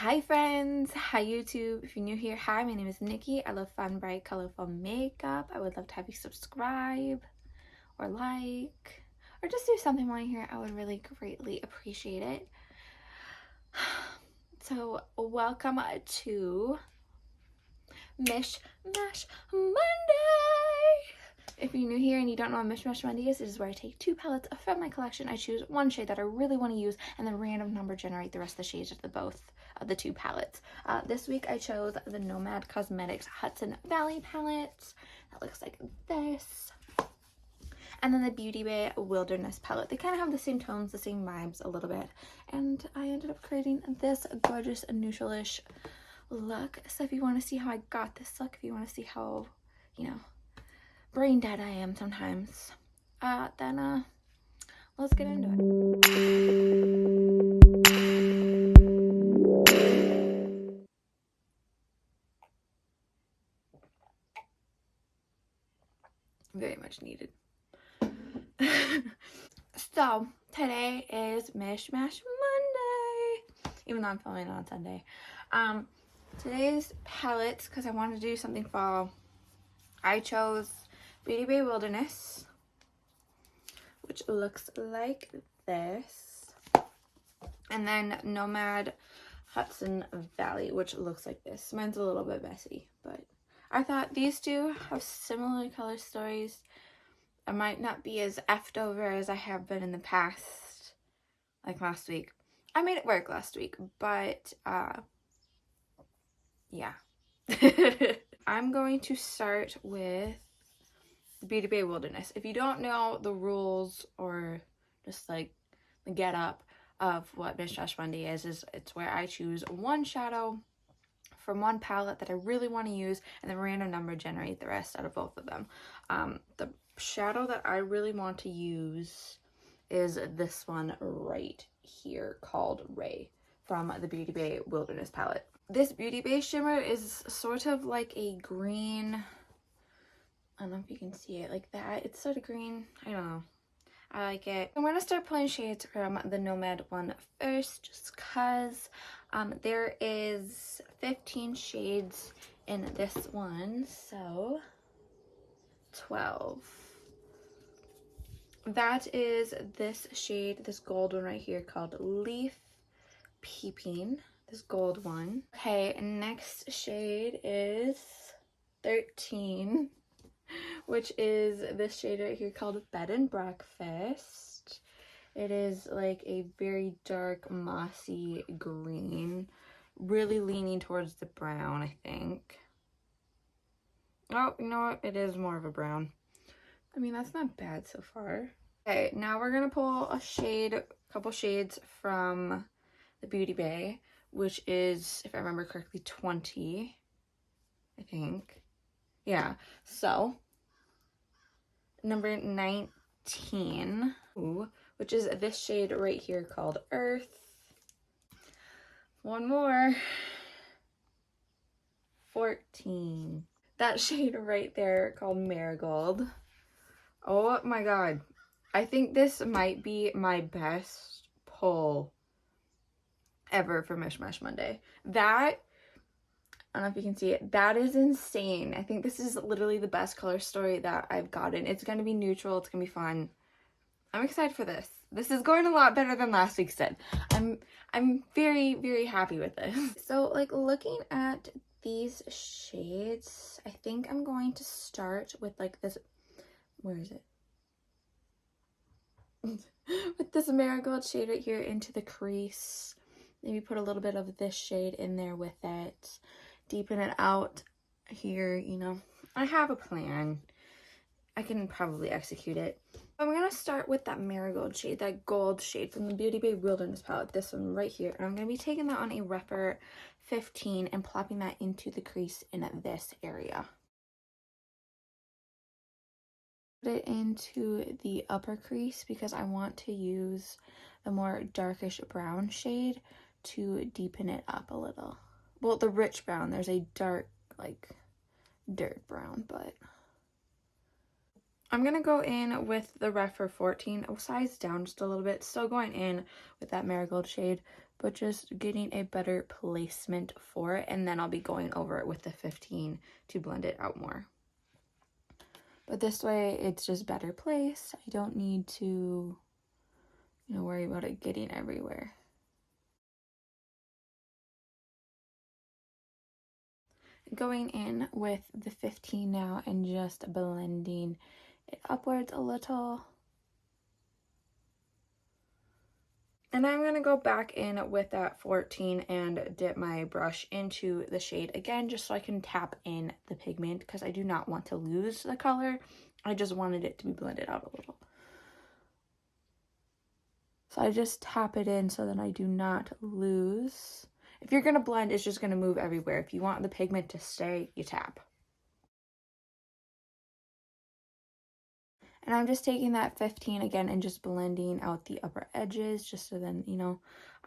Hi friends, hi YouTube. If you're new here, hi, my name is Nikki. I love fun, bright, colorful makeup. I would love to have you subscribe or like or just do something while you're here. I would really greatly appreciate it. So welcome to Mish Mash Monday. If you're new here and you don't know what Mish Mash Monday is, it is where I take two palettes from my collection. I choose one shade that I really want to use and then random number generate the rest of the shades of the two palettes. This week I chose the Nomad Cosmetics Hudson Valley palette. That looks like this. And then the Beauty Bay Wilderness palette. They kind of have the same tones, the same vibes a little bit. And I ended up creating this gorgeous neutralish look. So if you want to see how I got this look, if you want to see how, brain dead I am sometimes, then let's get into it. Very much needed. So today is Mish Mash Monday, even though I'm filming it on Sunday. Today's palettes, because I wanted to do something fall, I chose Beauty Bay Wilderness, which looks like this, and then Nomad Hudson Valley, which looks like this. Mine's a little bit messy, but I thought these two have similar color stories. I might not be as effed over as I have been in the past, like last week. I made it work last week, but yeah. I'm going to start with the Beauty Bay Wilderness. If you don't know the rules or just like the get up of what Mish Mash Monday is it's where I choose one shadow from one palette that I really want to use and then random number generate the rest out of both of them. The shadow that I really want to use is this one right here called Ray from the Beauty Bay Wilderness palette. This Beauty Bay shimmer is sort of like a green, I don't know if you can see it like that. It's sort of green. I don't know. I like it. I'm going to start pulling shades from the Nomad one first, just because there is 15 shades in this one, so 12. That is this shade, this gold one right here called Leaf Peeping, this gold one. Okay, next shade is 13. Which is this shade right here called Bed and Breakfast. It is like a very dark mossy green, really leaning towards the brown, I think. Oh, you know what? It is more of a brown. I mean, that's not bad so far. Okay, now we're gonna pull a couple shades from the Beauty Bay, which is, if I remember correctly, 20, I think. Yeah, so number 19, which is this shade right here called Earth. One more, 14. That shade right there called Marigold. Oh my god. I think this might be my best pull ever for Mish Mash Monday. That, I don't know if you can see it, that is insane. I think this is literally the best color story that I've gotten. It's going to be neutral. It's going to be fun. I'm excited for this. This is going a lot better than last week's did. I'm very, very happy with this. So, like, looking at these shades, I think I'm going to start with, like, this, where is it? With this Marigold shade right here into the crease. Maybe put a little bit of this shade in there with it. Deepen it out here, you know. I have a plan. I can probably execute it. I'm going to start with that Marigold shade, that gold shade from the Beauty Bay Wilderness palette, this one right here. And I'm going to be taking that on a Repper 15 and plopping that into the crease in this area. Put it into the upper crease because I want to use the more darkish brown shade to deepen it up a little. Well, the rich brown, there's a dark, like, dirt brown, but I'm going to go in with the Repper 14, size down just a little bit. Still going in with that Marigold shade, but just getting a better placement for it, and then I'll be going over it with the 15 to blend it out more. But this way, it's just better placed. I don't need to, worry about it getting everywhere. Going in with the 15 now and just blending it upwards a little. And I'm going to go back in with that 14 and dip my brush into the shade again, just so I can tap in the pigment, because I do not want to lose the color. I just wanted it to be blended out a little. So I just tap it in so that I do not lose. If you're going to blend, it's just going to move everywhere. If you want the pigment to stay, you tap. And I'm just taking that 15 again and just blending out the upper edges, just so then,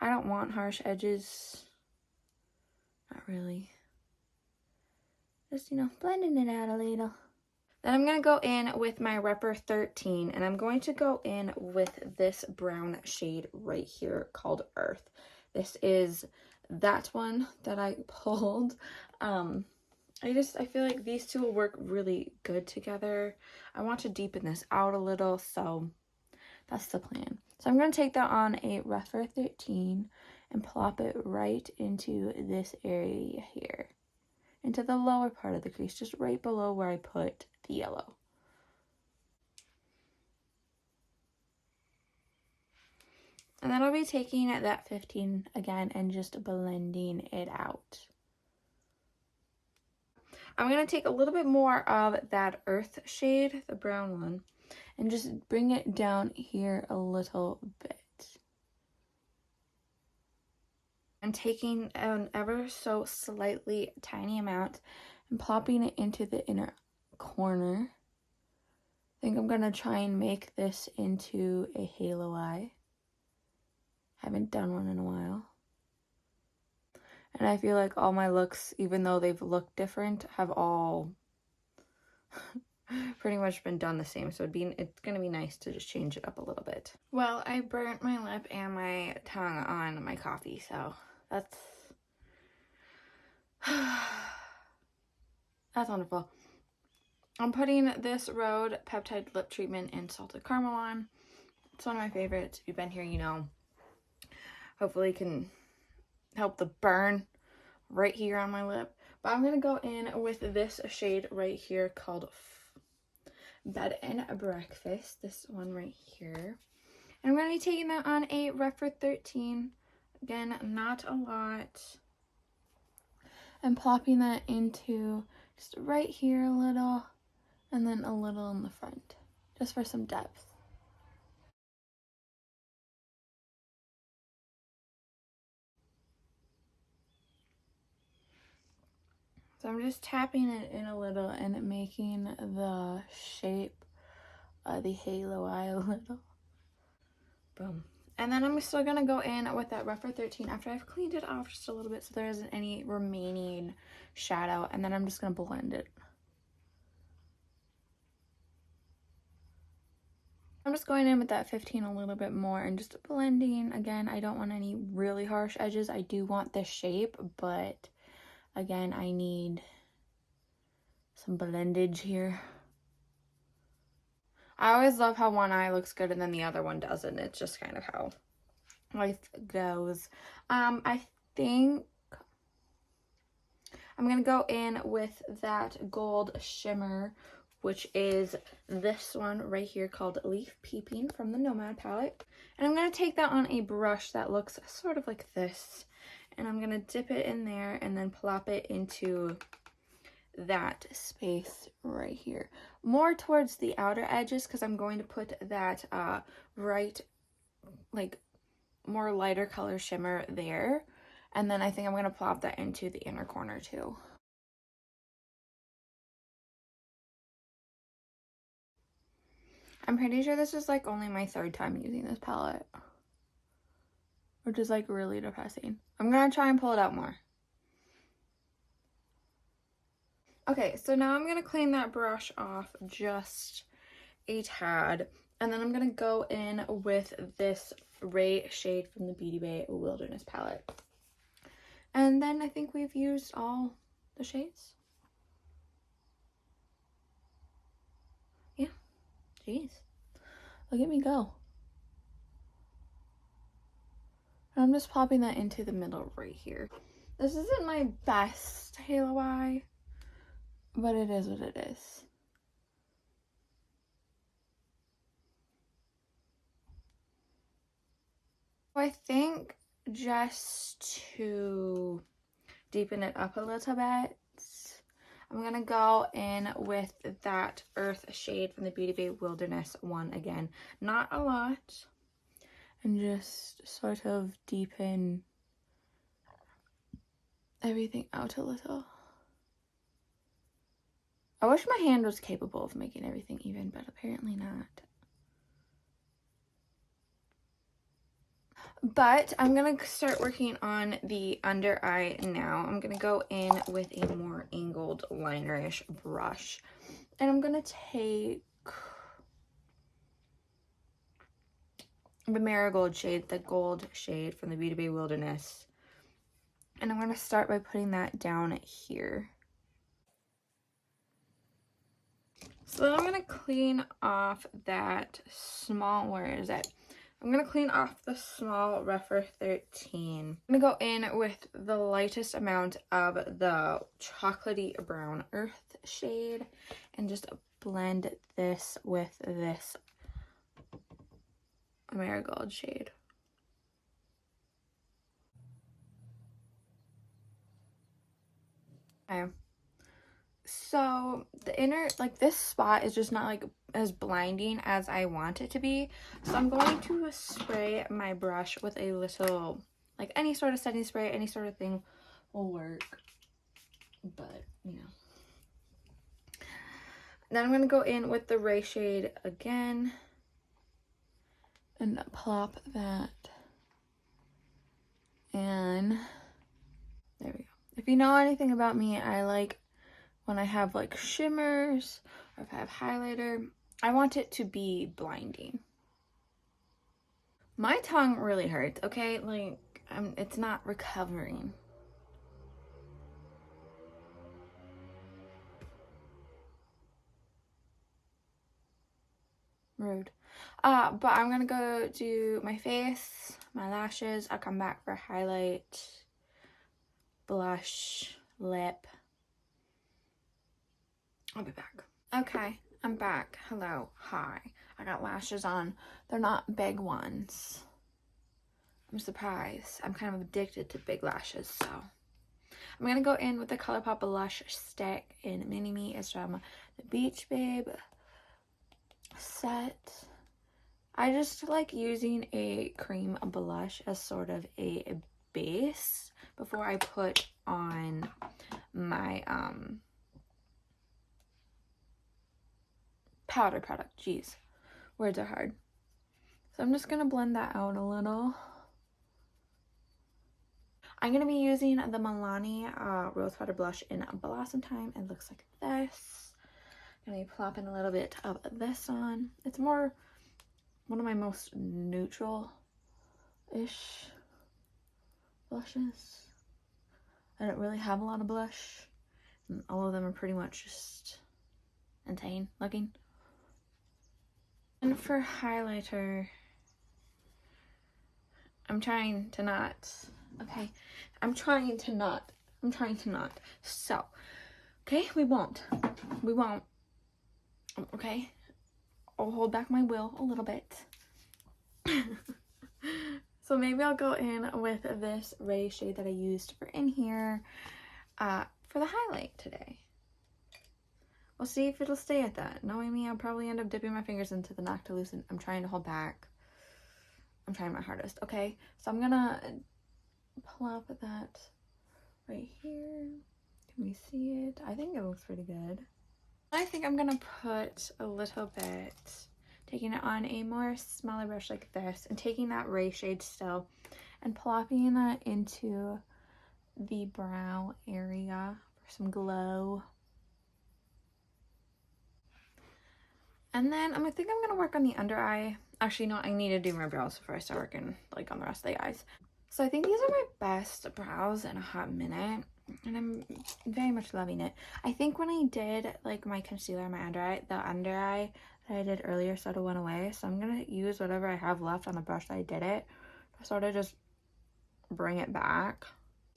I don't want harsh edges. Not really. Just, blending it out a little. Then I'm going to go in with my Repper 13, and I'm going to go in with this brown shade right here called Earth. This is that one that I pulled. I feel like these two will work really good together. I want to deepen this out a little, so that's the plan. So I'm going to take that on a Repper 13 and plop it right into this area here. Into the lower part of the crease, just right below where I put the yellow. And then I'll be taking that 15 again and just blending it out. I'm going to take a little bit more of that Earth shade, the brown one, and just bring it down here a little bit. I'm taking an ever so slightly tiny amount and plopping it into the inner corner. I think I'm going to try and make this into a halo eye. Haven't done one in a while. And I feel like all my looks, even though they've looked different, have all pretty much been done the same. So it's going to be nice to just change it up a little bit. Well, I burnt my lip and my tongue on my coffee, so that's wonderful. I'm putting this Rhode Peptide Lip Treatment in Salted Caramel on. It's one of my favorites. If you've been here, hopefully it can help the burn right here on my lip. But I'm going to go in with this shade right here called Bed and Breakfast. This one right here. And I'm going to be taking that on a Repper 13. Again, not a lot. And plopping that into just right here a little. And then a little in the front. Just for some depth. So I'm just tapping it in a little and making the shape of the halo eye a little. Boom. And then I'm still going to go in with that Repper 13 after I've cleaned it off just a little bit so there isn't any remaining shadow. And then I'm just going to blend it. I'm just going in with that 15 a little bit more and just blending. Again, I don't want any really harsh edges. I do want this shape, but again, I need some blendage here. I always love how one eye looks good and then the other one doesn't. It's just kind of how life goes. I think I'm going to go in with that gold shimmer, which is this one right here called Leaf Peeping from the Nomad palette. And I'm going to take that on a brush that looks sort of like this. And I'm going to dip it in there and then plop it into that space right here. More towards the outer edges because I'm going to put that more lighter color shimmer there. And then I think I'm going to plop that into the inner corner too. I'm pretty sure this is only my third time using this palette, which is really depressing. I'm going to try and pull it out more. Okay, so now I'm going to clean that brush off just a tad, and then I'm going to go in with this Ray shade from the Beauty Bay Wilderness palette. And then I think we've used all the shades. Yeah, jeez, look at me go. I'm just popping that into the middle right here. This isn't my best halo eye, but it is what it is. I think just to deepen it up a little bit, I'm gonna go in with that earth shade from the Beauty Bay Wilderness one again. Not a lot. And just sort of deepen everything out a little. I wish my hand was capable of making everything even, but apparently not. But I'm going to start working on the under eye now. I'm going to go in with a more angled linerish brush. And I'm going to take the marigold shade, the gold shade from the Beauty Bay Wilderness. And I'm going to start by putting that down here. So then I'm going to clean off that small, where is it? I'm going to clean off the small Rougher 13. I'm going to go in with the lightest amount of the chocolatey brown earth shade and just blend this with this marigold shade. Okay. So the inner, like this spot is just not like as blinding as I want it to be. So I'm going to spray my brush with a little, like any sort of setting spray, any sort of thing will work. But, you know. Then I'm going to go in with the Ray shade again and plop that. And there we go. If you know anything about me, I like when I have like shimmers or if I have highlighter, I want it to be blinding. My tongue really hurts, okay? Like, it's not recovering. Rude. But I'm gonna go do my face, my lashes. I'll come back for highlight, blush, lip. I'll be back. Okay, I'm back. Hello, hi. I got lashes on. They're not big ones. I'm surprised. I'm kind of addicted to big lashes, so. I'm gonna go in with the ColourPop blush stick in Mini Me. It's from the Beach Babe set. I just like using a cream blush as sort of a base before I put on my powder product. Jeez, words are hard. So I'm just gonna blend that out a little. I'm gonna be using the Milani Rose Powder Blush in Blossom Time. It looks like this. I'm gonna be plopping a little bit of this on. It's more one of my most neutral-ish blushes. I don't really have a lot of blush. And all of them are pretty much just insane looking. And for highlighter, I'm trying to not. Okay, I'm trying to not. So, okay, we won't. Okay, I'll hold back my will a little bit. So maybe I'll go in with this Ray shade that I used for in here for the highlight today. We'll see if it'll stay at that. Knowing me, I'll probably end up dipping my fingers into the Noctilucent. I'm trying to hold back. I'm trying my hardest. Okay, so I'm gonna plop that right here. Can we see it? I think it looks pretty good. I think I'm gonna put a little bit, taking it on a more smaller brush like this and taking that Ray shade still and plopping that into the brow area for some glow. And then I think I'm gonna work on the under eye. Actually, no, I need to do my brows before I start working, like, on the rest of the eyes. So I think these are my best brows in a hot minute, and I'm very much loving it. I think when I did, like, my concealer on my under eye, the under eye that I did earlier sort of went away, so I'm gonna use whatever I have left on the brush that I did it to sort of just bring it back.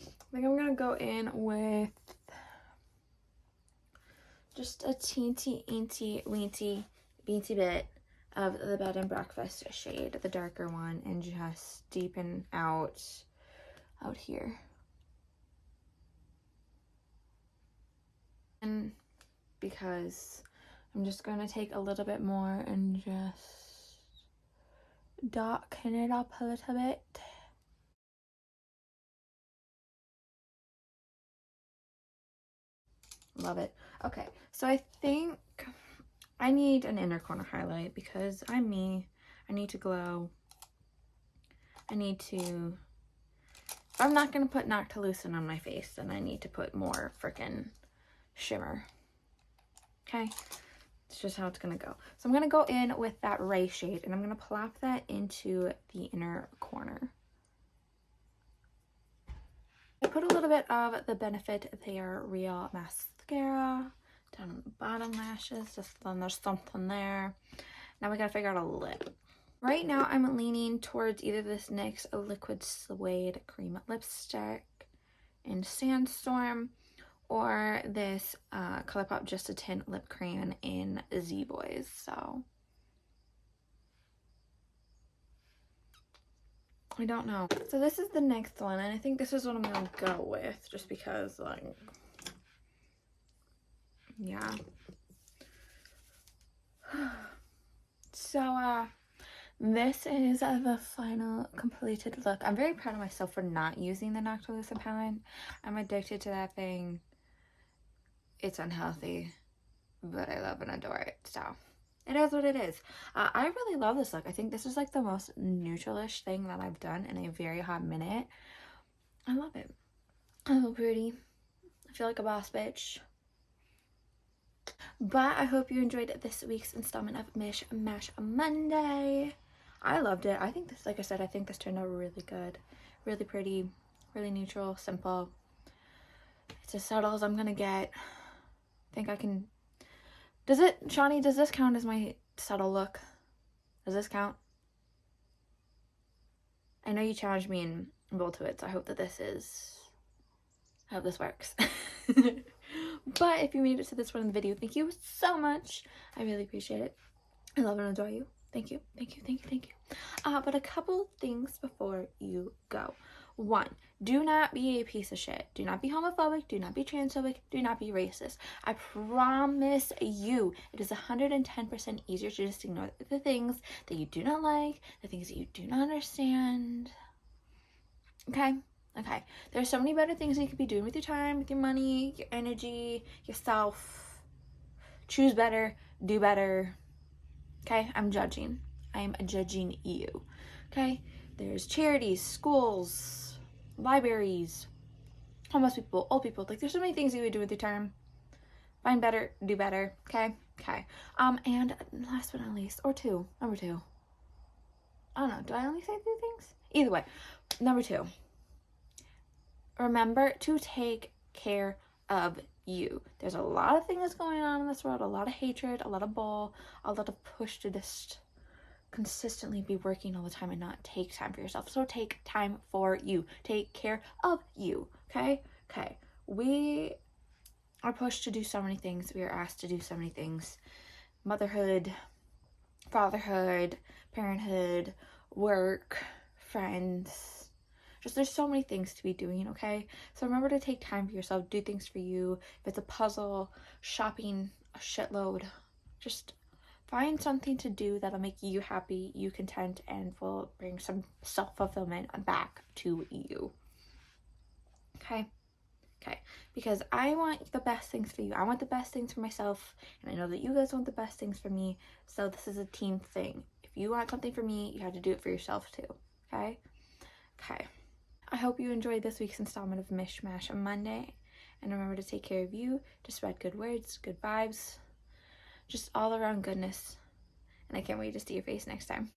I think I'm gonna go in with just a teensy, weensy bit of the Bed and Breakfast shade, the darker one, and just deepen out here. And because I'm just going to take a little bit more and just darken it up a little bit. Love it. Okay, so I think I need an inner corner highlight because I'm me. I need to glow. I need to, if I'm not going to put Noctilucent on my face, then I need to put more freaking shimmer. Okay, it's just how it's going to go. So I'm going to go in with that Ray shade, and I'm going to plop that into the inner corner. I put a little bit of the Benefit They Are Real mascara down on the bottom lashes, just then there's something there. Now we gotta figure out a lip. Right now I'm leaning towards either this NYX Liquid Suede Cream Lipstick in Sandstorm or this ColourPop Just a Tint Lip Crayon in Z Boys. So I don't know. So this is the next one, and I think this is what I'm gonna go with just because, like, yeah. So this is the final completed look. I'm very proud of myself for not using the Noctilucent palette. I'm addicted to that thing. It's unhealthy, but I love and adore it. So it is what it is. I really love this look. I think this is like the most neutralish thing that I've done in a very hot minute. I love it. I feel pretty. I feel like a boss bitch. But I hope you enjoyed this week's installment of Mish Mash Monday. I loved it. I think this, like I said, I think this turned out really good. Really pretty, really neutral, simple. It's as subtle as I'm gonna get. I think I can... Does it, Shawnee, does this count as my subtle look? Does this count? I know you challenged me in both of it, so I hope that this is... I hope this works. But if you made it to this point in the video, thank you so much. I really appreciate it. I love and adore you. Thank you, thank you, thank you, thank you. But a couple things before you go. One, do not be a piece of shit. Do not be homophobic. Do not be transphobic. Do not be racist. I promise you, it is 110% easier to just ignore the things that you do not like, the things that you do not understand. Okay? Okay. There's so many better things you could be doing with your time, with your money, your energy, yourself. Choose better. Do better. Okay? I'm judging. I'm judging you. Okay? There's charities, schools, libraries, homeless people, old people. Like, there's so many things you would do with your time. Find better, do better. Okay? Okay. And last but not least, or two. Number two. I don't know. Do I only say 3 things? Either way. Number 2. Remember to take care of you. There's a lot of things going on in this world. A lot of hatred, a lot of bull, a lot of push to just consistently be working all the time and not take time for yourself. So take time for you. Take care of you. Okay? Okay. We are pushed to do so many things. We are asked to do so many things. Motherhood, fatherhood, parenthood, work, friends. Just there's so many things to be doing, okay? So remember to take time for yourself. Do things for you. If it's a puzzle, shopping, a shitload, just find something to do that'll make you happy, you content, and will bring some self-fulfillment back to you. Okay? Okay. Because I want the best things for you. I want the best things for myself, and I know that you guys want the best things for me, so this is a team thing. If you want something for me, you have to do it for yourself too. Okay? Okay. I hope you enjoyed this week's installment of Mish Mash Monday, and remember to take care of you, to spread good words, good vibes, just all around goodness, and I can't wait to see your face next time.